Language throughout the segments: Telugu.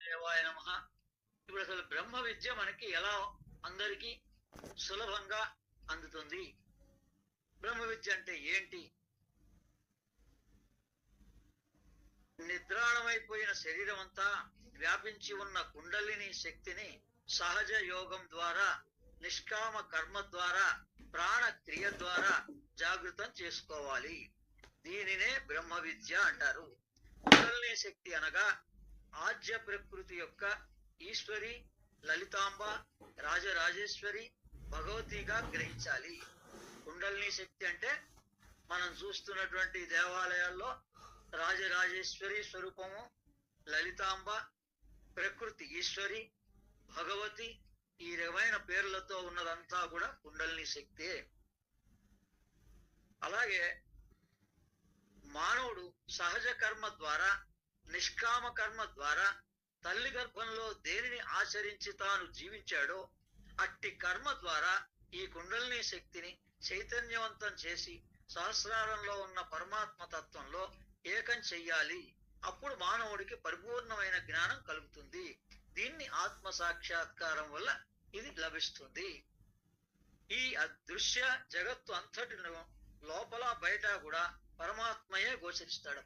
దేవాయ నమః. ఇప్పుడు అసలు బ్రహ్మ విద్య మనకి ఎలా అందరికీ సులభంగా అందుతుంది? బ్రహ్మ విద్య అంటే ఏంటి? నిద్రాణమైపోయిన శరీరం అంతా వ్యాపించి ఉన్న కుండలిని శక్తిని సహజ యోగం ద్వారా, నిష్కామ కర్మ ద్వారా, ప్రాణ క్రియ ద్వారా జాగృతం చేసుకోవాలి. దీనినే బ్రహ్మ విద్య అంటారు. కుండలిని శక్తి అనగా ఆద్య ప్రకృతి యొక్క ఈశ్వరి, లలితాంబ, రాజరాజేశ్వరి, భగవతిగా గ్రహించాలి. కుండలిని శక్తి అంటే మనం చూస్తున్నటువంటి దేవాలయాల్లో రాజరాజేశ్వరి స్వరూపము, లలితాంబ, ప్రకృతి ఈశ్వరి, భగవతి, ఈ రకమైన పేర్లతో ఉన్నదంతా కూడా కుండలిని శక్తే. అలాగే మానవుడు సహజ కర్మ ద్వారా, నిష్కామ కర్మ ద్వారా తల్లి గర్భంలో దేనిని ఆచరించి తాను జీవించాడో అట్టి కర్మ ద్వారా ఈ కుండలిని శక్తిని చైతన్యవంతం చేసి సహస్రారంలో ఉన్న పరమాత్మ తత్వంలో ఏకం చెయ్యాలి. అప్పుడు మానవుడికి పరిపూర్ణమైన జ్ఞానం కలుగుతుంది. దీన్ని ఆత్మ సాక్షాత్కారం వల్ల ఇది లభిస్తుంది. ఈ అదృశ్య జగత్తు అంతటిలో లోపల బయట కూడా పరమాత్మయే గోచరిస్తాడు.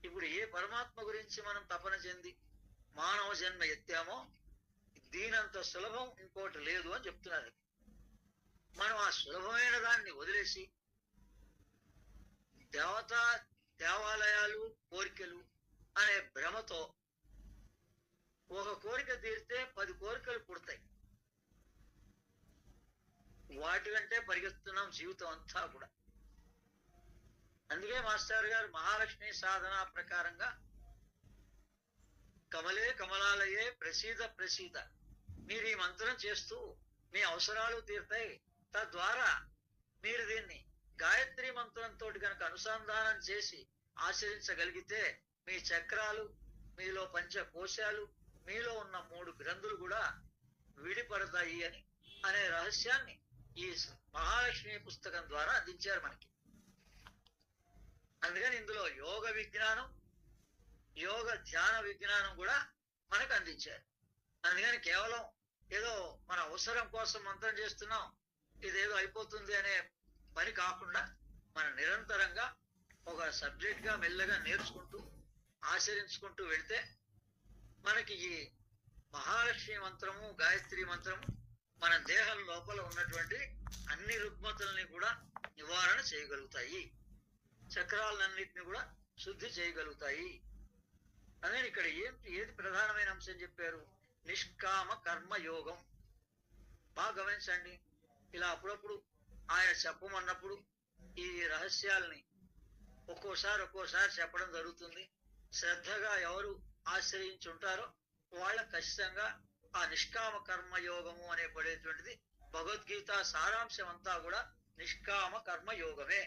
ఇప్పుడు ఏ పరమాత్మ గురించి మనం తపన చెంది మానవ జన్మ ఎత్తామో దీనంత సులభం ఇంకోటి లేదు అని చెప్తున్నారు. మనం ఆ సులభమైన దాన్ని వదిలేసి దేవాలయాలు, కోరికలు అనే భ్రమతో ఒక కోరిక తీరితే 10 కోరికలు పుడతాయి. వాటి వెంటే పరిగెత్తున్నాం జీవితం అంతా కూడా. అందుకే మాస్టర్ గారు మహాలక్ష్మి సాధన ప్రకారంగా కమలే కమలాలయే ప్రసీద ప్రసీద, మీరు ఈ మంత్రం చేస్తూ మీ అవసరాలు తీరుతాయి. తద్వారా మీరు దీన్ని గాయత్రి మంత్రంతో కనుక అనుసంధానం చేసి ఆచరించగలిగితే మీ చక్రాలు, మీలో పంచకోశాలు, మీలో ఉన్న 3 గ్రంథులు కూడా విడిపడతాయి అనే రహస్యాన్ని ఈ మహాలక్ష్మి పుస్తకం ద్వారా అందించారు మనకి. అందుకని ఇందులో యోగ విజ్ఞానం, యోగ ధ్యాన విజ్ఞానం కూడా మనకు అందించారు. అందుకని కేవలం ఏదో మన అవసరం కోసం మంత్రం చేస్తున్నాం, ఇదేదో అయిపోతుంది అనే పని కాకుండా మనం నిరంతరంగా ఒక సబ్జెక్ట్ గా మెల్లగా నేర్చుకుంటూ ఆచరించుకుంటూ వెళితే మనకి ఈ మహాలక్ష్మి మంత్రము, గాయత్రి మంత్రము మన దేహం లోపల ఉన్నటువంటి అన్ని రుగ్మతల్ని కూడా నివారణ చేయగలుగుతాయి, చక్రాలన్నింటినీ కూడా శుద్ధి చేయగలుగుతాయి. అదే ఇక్కడ ఏది ప్రధానమైన అంశం చెప్పారు? నిష్కామ కర్మ యోగం. బాగా గమనించండి. ఇలా అప్పుడప్పుడు ఆయన చెప్పమన్నప్పుడు ఈ రహస్యాల్ని ఒక్కోసారి చెప్పడం జరుగుతుంది. శ్రద్ధగా ఎవరు ఆశ్రయించుంటారో వాళ్ళ ఖచ్చితంగా ఆ నిష్కామ కర్మ యోగము అనే పడేటువంటిది భగవద్గీత సారాంశం అంతా కూడా నిష్కామ కర్మ యోగమే.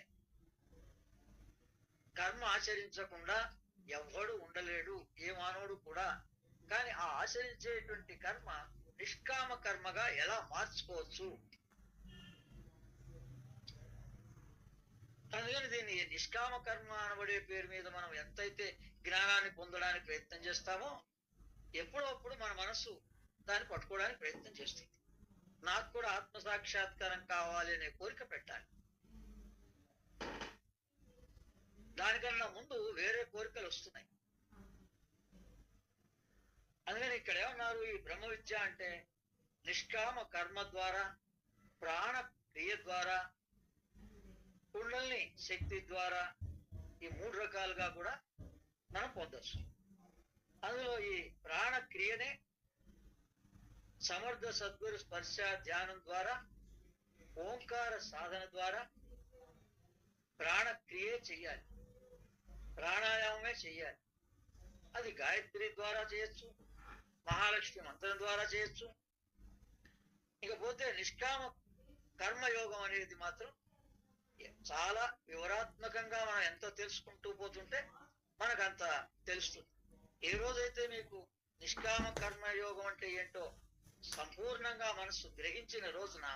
కర్మ ఆచరించకుండా ఎవ్వడు ఉండలేడు, ఏ మానవుడు కూడా. కానీ ఆ ఆచరించేటువంటి కర్మ నిష్కామ కర్మగా ఎలా మార్చుకోవచ్చు? అందుకని దీన్ని నిష్కామ కర్మ అనబడే పేరు మీద మనం ఎంతైతే జ్ఞానాన్ని పొందడానికి ప్రయత్నం చేస్తామో ఎప్పుడప్పుడు మన మనస్సు దాన్ని పట్టుకోవడానికి ప్రయత్నం చేస్తుంది. నాకు కూడా ఆత్మ సాక్షాత్కారం కావాలి అనే కోరిక పెట్టాలి. దానికన్నా ముందు వేరే కోరికలు వస్తున్నాయి. అందుకని ఇక్కడ ఏమన్నారు? ఈ బ్రహ్మ విద్య అంటే నిష్కామ కర్మ ద్వారా, ప్రాణ క్రియ ద్వారా, కుండలిని శక్తి ద్వారా ఈ 3 రకాలుగా కూడా మనం పొందొచ్చు. అందులో ఈ ప్రాణ క్రియనే సమర్థ సద్గురు స్పర్శ ధ్యానం ద్వారా, ఓంకార సాధన ద్వారా ప్రాణ క్రియే చెయ్యాలి, ప్రాణాయామమే చెయ్యాలి. అది గాయత్రి ద్వారా చేయొచ్చు, మహాలక్ష్మి మంత్రం ద్వారా చేయొచ్చు. ఇకపోతే నిష్కామ కర్మయోగం అనేది మాత్రం చాలా వివరాత్మకంగా మనం ఎంత తెలుసుకుంటూ పోతుంటే మనకంత తెలుస్తుంది. ఏ రోజైతే మీకు నిష్కామ కర్మయోగం అంటే ఏంటో సంపూర్ణంగా మనసు గ్రహించిన రోజున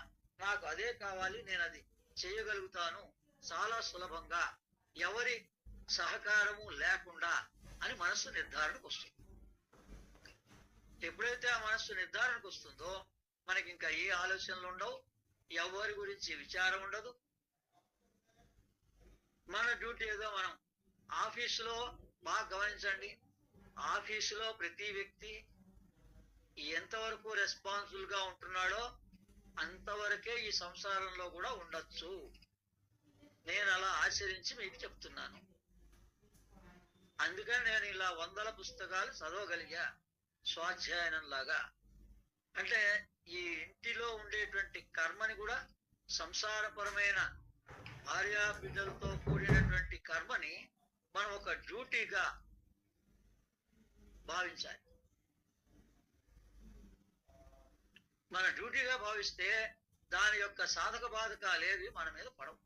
నాకు అదే కావాలి, నేను అది చేయగలుగుతాను చాలా సులభంగా, ఎవరి సహకారము లేకుండా అని మనస్సు నిర్ధారణకు వస్తుంది. మనస్సు నిర్ధారణకు వస్తుందో మనకి ఇంకా ఏ ఆలోచనలు ఉండవు, ఎవరి గురించి విచారం ఉండదు. మన డ్యూటీ ఏదో మనం ఆఫీసులో బాగా గమనించండి, ఆఫీసులో ప్రతి వ్యక్తి ఎంతవరకు రెస్పాన్సిబుల్ గా ఉంటున్నాడో అంతవరకే ఈ సంసారంలో కూడా ఉండొచ్చు. నేను అలా ఆచరించి మీకు చెప్తున్నాను. అందుకని నేను ఇలా 100 పుస్తకాలు చదవగలిగా స్వాధ్యాయనం లాగా. అంటే ఈ ఇంటిలో ఉండేటువంటి కర్మని కూడా సంసారపరమైన భార్యా బిడ్డలతో కూడినటువంటి కర్మని మనం ఒక డ్యూటీగా భావించాలి. మన డ్యూటీగా భావిస్తే దాని యొక్క సాధక బాధకాలేవి మన మీద పడవు.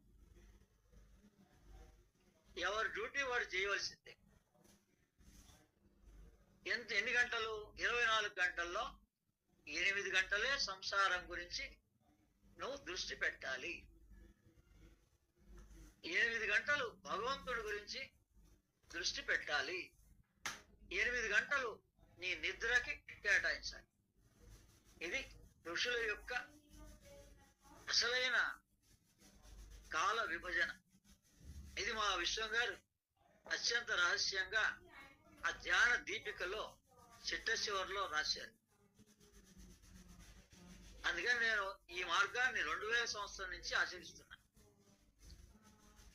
ఎవరి డ్యూటీ వాడు చేయవలసిందే. ఎన్ని గంటలు? 24 గంటల్లో 8 గంటలే సంసారం గురించి నువ్వు దృష్టి పెట్టాలి. 8 గంటలు భగవంతుడి గురించి దృష్టి పెట్టాలి. 8 గంటలు నీ నిద్రకి కేటాయించాలి. ఇది ఋషుల యొక్క అసలైన కాల విభజన. ఇది మా విశ్వం గారు అత్యంత రహస్యంగా ఆ ధ్యాన దీపికలో చిట్ట చివరిలో రాశారు. అందుకని నేను ఈ మార్గాన్ని 2000 సంవత్సరం నుంచి ఆచరిస్తున్నాను.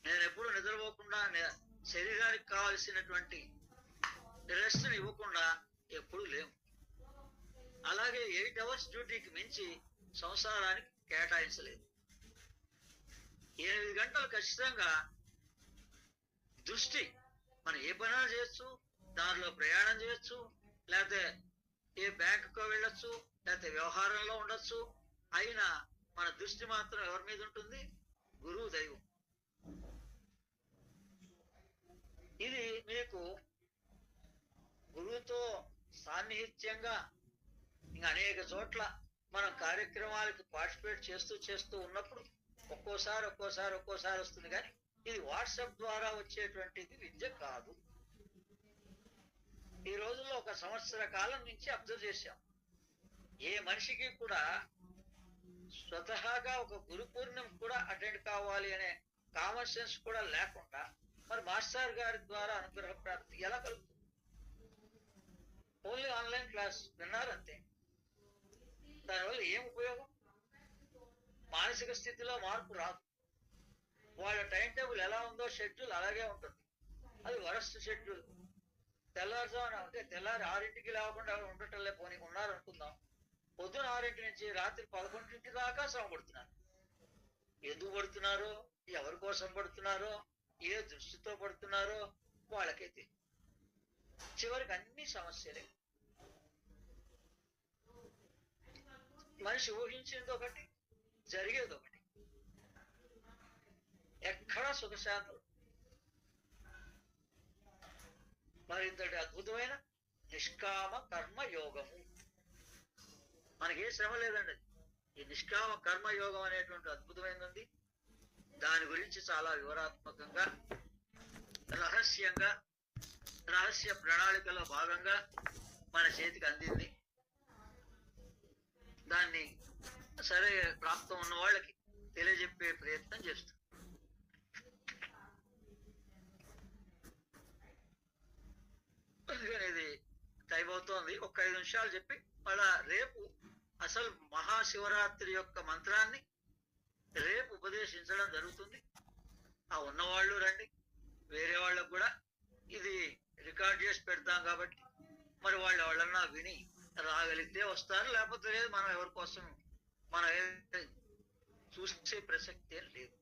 నేను ఎప్పుడు నిద్రపోకుండా శరీరానికి కావలసినటువంటి రెస్ట్ని ఇవ్వకుండా ఎప్పుడు లేవు. అలాగే 8 అవర్స్ డ్యూటీకి మించి సంసారానికి కేటాయించలేదు. 8 గంటలు ఖచ్చితంగా దృష్టి మనం ఏ పైన చేయొచ్చు, దానిలో ప్రయాణం చేయొచ్చు, లేకపోతే ఏ బ్యాంకుకో వెళ్ళొచ్చు, లేకపోతే వ్యవహారంలో ఉండొచ్చు. అయినా మన దృష్టి మాత్రం ఎవరి మీద ఉంటుంది? గురువు దైవం. ఇది మీకు గురువుతో సాన్నిహిత్యంగా ఇంకా అనేక చోట్ల మనం కార్యక్రమాలకు పార్టిసిపేట్ చేస్తూ ఉన్నప్పుడు ఒక్కోసారి వస్తుంది. కానీ ఇది వాట్సాప్ ద్వారా వచ్చేటువంటిది విద్య కాదు. ఈ రోజుల్లో 1 సంవత్సర కాలం నుంచి అబ్జర్వ్ చేశాం, ఏ మనిషికి కూడా స్వతహాగా ఒక గురు పూర్ణిమ కూడా అటెండ్ కావాలి అనే కామన్ సెన్స్ కూడా లేకుండా మరి మాస్టర్ గారి ద్వారా అనుగ్రహ ప్రాప్తి ఎలా కలుగుతుంది? ఓన్లీ ఆన్లైన్ క్లాస్ విన్నారంతే. దానివల్ల ఏం ఉపయోగం? మానసిక స్థితిలో మార్పు రాదు. వాళ్ళ టైం టేబుల్ ఎలా ఉందో షెడ్యూల్ అలాగే ఉంటుంది. అది వరస్ట్ షెడ్యూల్. తెల్లారుజామున అంటే తెల్లారి 6ంటికి లేకుండా ఉండటంలే పోనీ ఉన్నారు అనుకుందాం. పొద్దున 6 నుంచి రాత్రి 11 దాకా శ్రమ పడుతున్నారు. ఎందుకు పడుతున్నారో, ఎవరి కోసం పడుతున్నారో, ఏ దృష్టితో పడుతున్నారో వాళ్ళకైతే చివరికి అన్ని సమస్యలే. మనిషి ఊహించింది ఒకటి, జరిగేది ఒకటి. ఎక్కడా సుఖశాంతం. మరి ఇంతటి అద్భుతమైన నిష్కామ కర్మ యోగము మనకి ఏ శ్రమ లేదండి. ఈ నిష్కామ కర్మ యోగం అనేటువంటి అద్భుతమైనది. దాని గురించి చాలా వివరాత్మకంగా రహస్య ప్రణాళికలో భాగంగా మన చేతికి అందింది. దాన్ని సరే ప్రాప్తం ఉన్న వాళ్ళకి తెలియజెప్పే ప్రయత్నం చేస్తాం. ఇది టైం అవుతోంది. ఒక 5 నిమిషాలు చెప్పి మళ్ళా రేపు అసలు మహాశివరాత్రి యొక్క మంత్రాన్ని రేపు ఉపదేశించడం జరుగుతుంది. ఆ ఉన్నవాళ్ళు రండి, వేరే వాళ్ళకు కూడా ఇది రికార్డ్ చేసి పెడతాం కాబట్టి మరి వాళ్ళన్నా విని రాగలిగితే వస్తారు, లేకపోతే లేదు. మనం ఎవరి కోసం మనం చూసే ప్రసక్తి ఏం లేదు.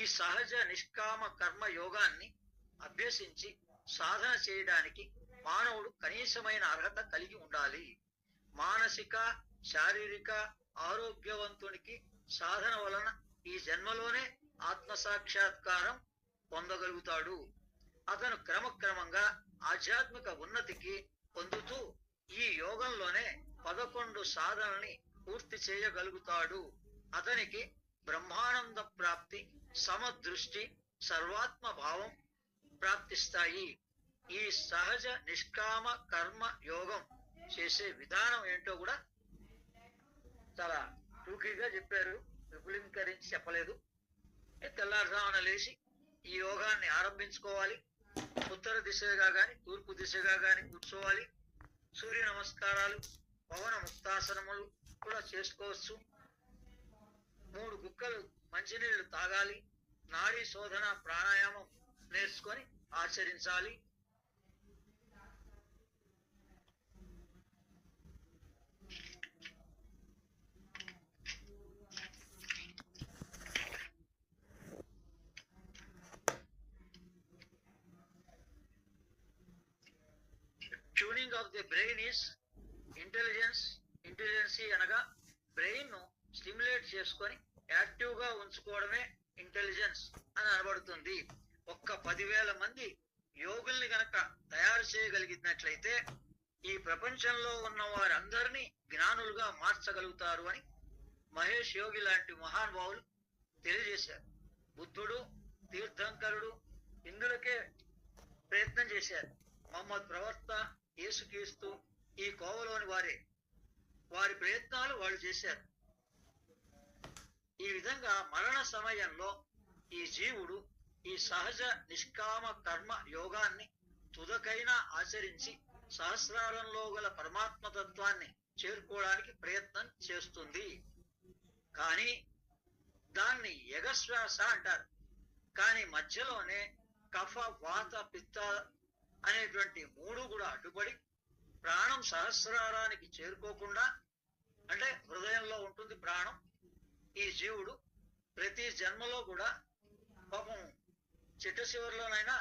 ఈ సహజ నిష్కామ కర్మ యోగాన్ని అభ్యసించి సాధన చేయడానికి మానవుడు కనీసమైన అర్హత కలిగి ఉండాలి. మానసిక శారీరక ఆరోగ్యవంతునికి సాధన వలన ఈ జన్మలోనే ఆత్మ సాక్షాత్కారం పొందగలుగుతాడు. అతను క్రమక్రమంగా ఆధ్యాత్మిక ఉన్నతికి పొందుతూ ఈ యోగంలోనే 11 సాధనల్ని పూర్తి చేయగలుగుతాడు. అతనికి బ్రహ్మానంద ప్రాప్తి, సమదృష్టి, సర్వాత్మ భావం ప్రాప్తిస్తాయి. ఈ సహజ నిష్కామ కర్మ యోగం చేసే విధానం ఏంటో కూడా చాలా టూకీగా చెప్పారు, విపులీకరించి చెప్పలేదు. తెల్లారుజామున లేచి ఈ యోగాన్ని ఆరంభించుకోవాలి. ఉత్తర దిశగా గాని తూర్పు దిశగా గాని కూర్చోవాలి. సూర్య నమస్కారాలు, పవన ముక్తాసనములు కూడా చేసుకోవచ్చు. 3 గుక్కలు మంచినీళ్లు తాగాలి. నాడీ శోధన ప్రాణాయామం నేర్చుకొని ఆచరించాలి. Tuning of the brain is intelligence అనగా బ్రెయిన్ ను స్టిమ్యులేట్ చేసుకొని యాక్టివ్ గా ఉంచుకోవడమే ఇంటెలిజెన్స్ అని అనబడుతుంది. ఒక్క 10,000 మంది యోగుల్ని గనక తయారు చేయగలిగినట్లయితే ఈ ప్రపంచంలో ఉన్న వారందరినీ జ్ఞానులుగా మార్చగలుగుతారు అని మహేష్ యోగి లాంటి మహానుభావులు తెలియజేశారు. బుద్ధుడు, తీర్థంకరుడు ఇందులకే ప్రయత్నం చేశారు. మహమ్మద్ ప్రవక్త, యేసుక్రీస్తు ఈ కోవలోని వారి ప్రయత్నాలు వాళ్ళు చేశారు. ఈ విధంగా మరణ సమయంలో ఈ జీవుడు ఈ సహజ నిష్కామ కర్మ యోగాన్ని తుదకైనా ఆచరించి సహస్రారంలో గల పరమాత్మ తత్వాన్ని చేరుకోవడానికి ప్రయత్నం చేస్తుంది. కానీ దాన్ని ఎగశ్వాస అంటారు. కానీ మధ్యలోనే కఫ, వాత, పిత్త అనేటువంటి 3 కూడా అడ్డుపడి ప్రాణం సహస్రారానికి చేరుకోకుండా, అంటే హృదయంలో ఉంటుంది ప్రాణం. ఈ జీవుడు ప్రతి జన్మలో కూడా పాపం చిట్ట చివరిలోనైనా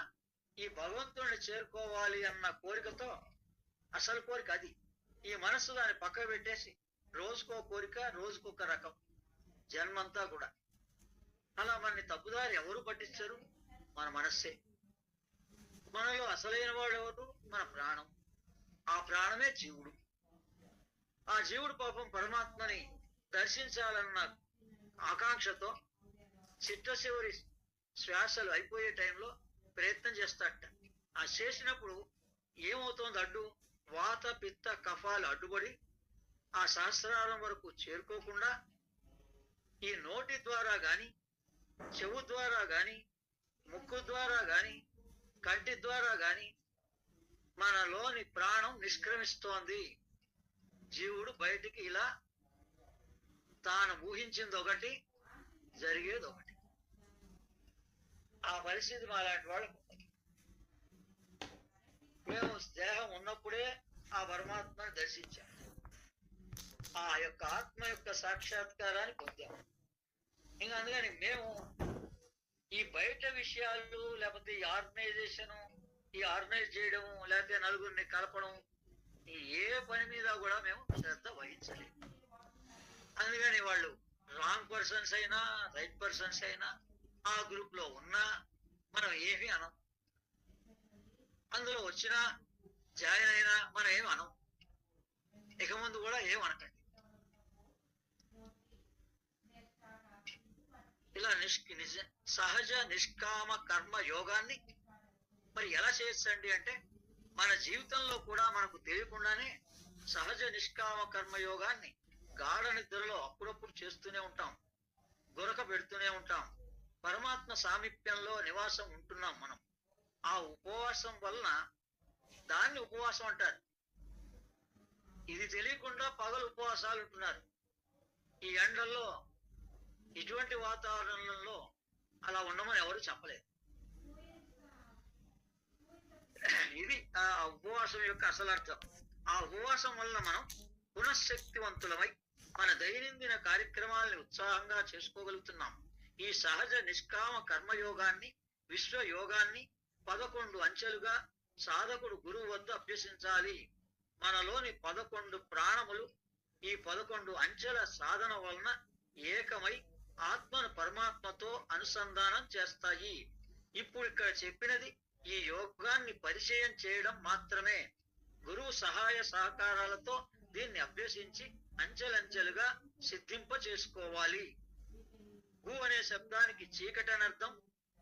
ఈ భగవంతుడిని చేరుకోవాలి అన్న కోరికతో, అసలు కోరిక అది, ఈ మనస్సు దాన్ని పక్క పెట్టేసి రోజుకో కోరిక, రోజుకొక రకం జన్మంతా కూడా. అలా మనని తప్పుదారి ఎవరు పట్టించరు? మన మనస్సే. మనలో అసలైన వాడు ఎవరు? మన ప్రాణం. ఆ ప్రాణమే జీవుడు. ఆ జీవుడు పాపం పరమాత్మని దర్శించాలన్న ఆకాంక్షతో చిట్ట చివరి శ్వాసలు అయిపోయే టైంలో ప్రయత్నం చేస్తాడట. ఆ చేసినప్పుడు ఏమవుతోంది? అడ్డు వాత, పిత్త, కఫాలు అడ్డుపడి ఆ సహస్రారం వరకు చేరుకోకుండా ఈ నోటి ద్వారా గాని, చెవు ద్వారా గాని, ముక్కు ద్వారా గాని, కంటి ద్వారా గాని మనలోని ప్రాణం నిష్క్రమిస్తోంది. జీవుడు బయటికి ఇలా తాను ఊహించింది ఒకటి, జరిగేది ఒకటి. ఆ పరిస్థితి మాలాంటి వాళ్ళు. మేము దేహం ఉన్నప్పుడే ఆ పరమాత్మను దర్శించాం. ఆ యొక్క ఆత్మ యొక్క సాక్షాత్కారాన్ని పొందాం. ఇంకా అందుకని మేము ఈ బయట విషయాలు, లేకపోతే ఈ ఆర్గనైజ్ చేయడం, లేకపోతే నలుగురిని కలపడం, ఏ పని మీద కూడా మేము శ్రద్ధ వహించలేము. అందుకని వాళ్ళు రాంగ్ పర్సన్స్ అయినా, రైట్ పర్సన్స్ అయినా, ఆ గ్రూప్ లో ఉన్నా మనం ఏమీ అనం. అందులో వచ్చినా జాయిన్ అయినా మనం ఏం అనం. ఇక ముందు కూడా ఏం అనకండి. ఇలా సహజ నిష్కామ కర్మ యోగాన్ని మరి ఎలా చేయొచ్చండి అంటే, మన జీవితంలో కూడా మనకు తెలియకుండానే సహజ నిష్కామ కర్మ యోగాన్ని గాఢ నిద్రలో అప్పుడప్పుడు చేస్తూనే ఉంటాం, గురక పెడుతూనే ఉంటాం. పరమాత్మ సామీప్యంలో నివాసం ఉంటున్నాం మనం. ఆ ఉపవాసం వలన దాన్ని ఉపవాసం అంటారు. ఇది తెలియకుండా పగలు ఉపవాసాలు ఉంటున్నారు. ఈ ఎండల్లో, ఇటువంటి వాతావరణంలో అలా ఉండమని ఎవరు చెప్పలేదు. ఇది ఆ ఉపవాసం యొక్క అసలు అర్థం. ఆ ఉపవాసం వలన మనం పునఃశక్తివంతులమై మన దైనందిన కార్యక్రమాలను ఉత్సాహంగా చేసుకోగలుగుతున్నాం. ఈ సహజ నిష్కామ కర్మయోగాన్ని, విశ్వయోగాన్ని 11 అంచెలుగా సాధకుడు గురువు వద్ద అభ్యసించాలి. మనలోని 11 ప్రాణములు ఈ 11 అంచెల సాధన వలన ఏకమై ఆత్మను పరమాత్మతో అనుసంధానం చేస్తాయి. ఇప్పుడు ఇక్కడ చెప్పినది ఈ యోగాన్ని పరిచయం చేయడం మాత్రమే. గురువు సహాయ సహకారాలతో దీన్ని అభ్యసించి అంచెలంచెలుగా సిద్ధింప చేసుకోవాలి. గు అనే శబ్దానికి చీకటి అనర్థం,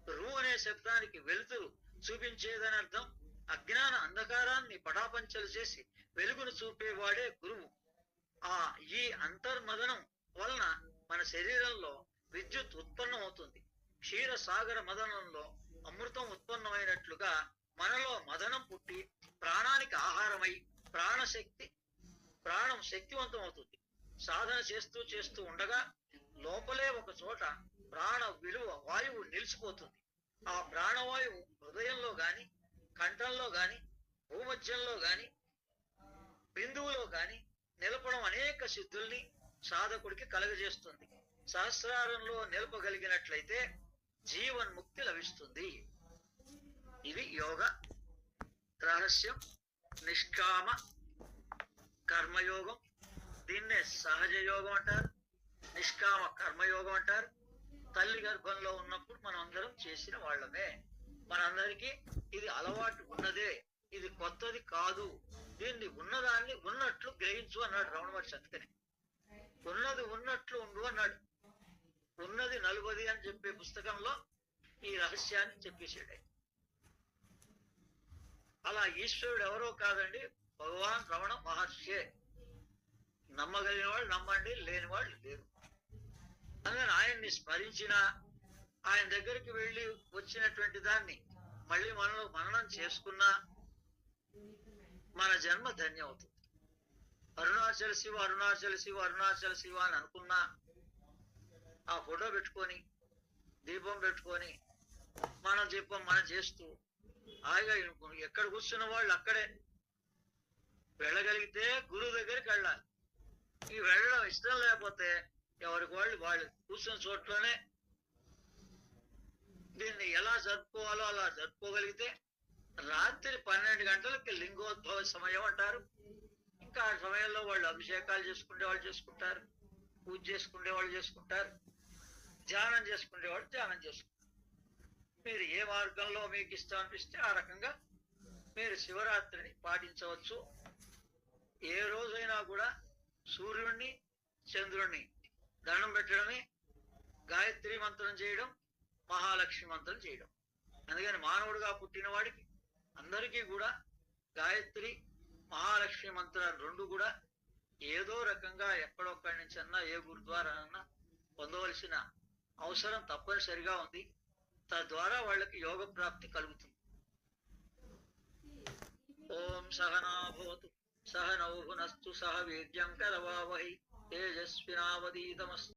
రు అనే శబ్దానికి వెలుతురు చూపించేదని అర్థం. అజ్ఞాన అంధకారాన్ని పటాపంచలు చేసి వెలుగును చూపేవాడే గురువు. ఆ ఈ అంతర్మదనం వలన మన శరీరంలో విద్యుత్ ఉత్పన్నం అవుతుంది. క్షీరసాగర మదనంలో అమృతం ఉత్పన్నమైనట్లుగా మనలో మదనం పుట్టి ప్రాణానికి ఆహారమై ప్రాణం శక్తివంతం అవుతుంది. సాధన చేస్తూ చేస్తూ ఉండగా లోపలే ఒక చోట ప్రాణ విలువ వాయువు నిలిచిపోతుంది. ఆ ప్రాణవాయువు హృదయంలో గాని, కంఠంలో గాని, భూమధ్యంలో గాని, బిందువులో గాని నిలపడం అనేక సిద్ధుల్ని సాధకుడికి కలగజేస్తుంది. సహస్రారంలో నిలపగలిగినట్లయితే జీవన్ముక్తి లభిస్తుంది. ఇది యోగ రహస్యం. నిష్కామ కర్మయోగం, దీన్నే సహజ యోగం అంటారు, నిష్కామ కర్మయోగం అంటారు. తల్లి గర్భంలో ఉన్నప్పుడు మనం అందరం చేసిన వాళ్ళమే. మనందరికీ ఇది అలవాటు ఉన్నదే, ఇది కొత్తది కాదు. దీన్ని ఉన్నదాన్ని ఉన్నట్లు గ్రహించు అన్నాడు రమణ మహర్షి. అందుకని ఉన్నది ఉన్నట్లు ఉండు అన్నాడు. ఉన్నది నలుబది అని చెప్పే పుస్తకంలో ఈ రహస్యాన్ని చెప్పేశాడు. అలా ఈశ్వరుడు ఎవరో కాదండి, భగవాన్ రమణ మహర్షి. నమ్మగలిగిన వాళ్ళు నమ్మండి, లేని వాళ్ళు లేరు. అందుకని ఆయన్ని స్మరించిన, ఆయన దగ్గరికి వెళ్ళి వచ్చినటువంటి దాన్ని మళ్ళీ మనలో మననం చేసుకున్నా మన జన్మ ధన్యం అవుతుంది. అరుణాచల శివ అరుణాచల శివ అరుణాచల శివ అని అనుకున్నా, ఆ ఫోటో పెట్టుకొని దీపం పెట్టుకొని మనం దీపం మనం చేస్తూ హాయిగా ఎక్కడ కూర్చున్న వాళ్ళు అక్కడే వెళ్ళగలిగితే గురువు దగ్గరికి వెళ్ళాలి. ఈ వెళ్ళడం ఇష్టం లేకపోతే ఎవరికి వాళ్ళు కూర్చున్న చోట్లోనే దీన్ని ఎలా జరుపుకోవాలో అలా జరుపుకోగలిగితే రాత్రి 12 గంటలకి లింగోద్భవ సమయం అంటారు. ఇంకా ఆ సమయంలో వాళ్ళు అభిషేకాలు చేసుకునే వాళ్ళు చేసుకుంటారు, పూజ చేసుకునే వాళ్ళు చేసుకుంటారు, ధ్యానం చేసుకునే వాళ్ళు ధ్యానం చేసుకుంటారు. మీరు ఏ మార్గంలో మీకు ఇష్టం అనిపిస్తే ఆ రకంగా మీరు శివరాత్రిని పాటించవచ్చు. ఏ రోజైనా కూడా సూర్యుడిని చంద్రుణ్ణి దండం పెట్టడమే గాయత్రి మంత్రం చేయడం, మహాలక్ష్మి మంత్రం చేయడం. అందుకని మానవుడిగా పుట్టిన వాడికి అందరికీ కూడా గాయత్రి మహాలక్ష్మి మంత్రాలు రెండు కూడా ఏదో రకంగా ఎక్కడొక్కడి నుంచి అన్నా ఏ గురుద్వారా అన్నా పొందవలసిన అవసరం తప్పనిసరిగా ఉంది. తద్వారా వాళ్ళకి యోగ ప్రాప్తి కలుగుతుంది. ఓం సహనా భవతు సహనౌ భునస్తు సహ వీర్యం కరవావహై తేజస్వినావధీతమస్తు.